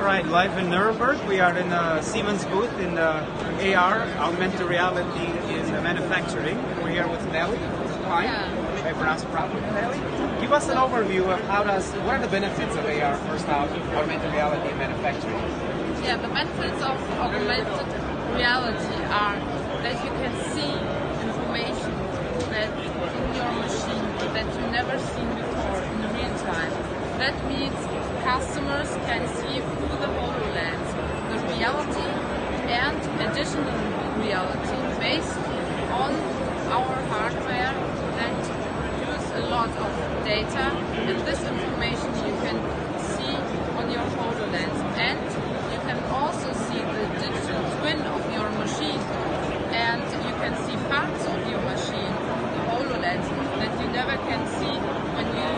right, live in Nuremberg. We are in a Siemens booth in the AR, Augmented Reality in manufacturing. We're here with Nelly. Hi. If I pronounce it properly, Nelly. Give us an overview of what are the benefits of AR, first off, Augmented Reality in manufacturing? Yeah, the benefits of augmented reality are that you can see information that in your machine that you never seen before in real time. That means customers can see through the HoloLens the reality and additional reality based on our hardware that produce a lot of data, and this information you can see on your HoloLens, and you can also see the digital twin of your machine, and you can see parts of your machine from the HoloLens that you never can see when you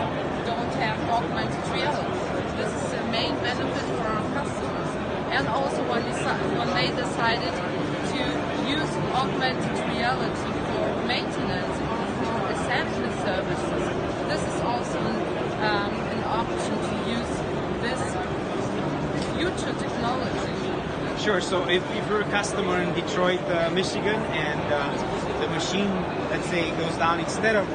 don't have augmented reality. This is the main benefit for our customers. And also when they decided to use augmented reality for maintenance or for assembly services, this is also an option to use this future technology. Sure, so if you're a customer in Detroit, Michigan, and the machine, let's say, goes down, instead of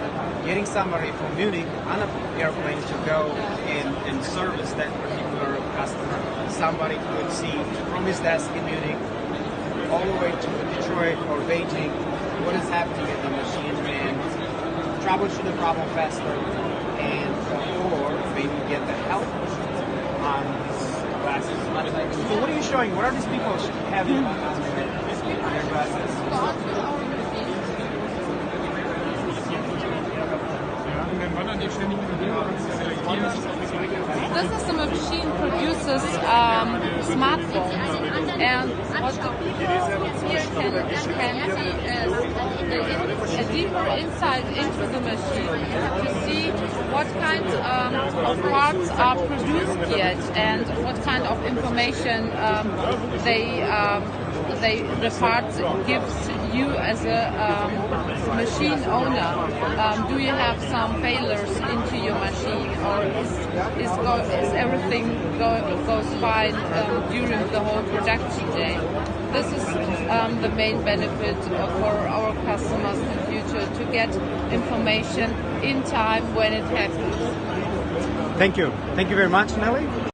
getting somebody from Munich on an airplane to go and service that particular customer, somebody could see from his desk in Munich all the way to Detroit or Beijing what is happening in the machine and troubleshoot the problem faster and or maybe get the help on these glasses. So what are you showing? What are these people having on their glasses? This is the machine produces smartphones, and what the people here can see is a deeper insight into the machine to see what kind of parts are produced yet and what kind of information the parts gives you as a machine owner. Do you have some failures into your machine, or is everything goes fine during the whole production day? This is the main benefit for our customers in the future, to get information in time when it happens. Thank you. Thank you very much, Nelly.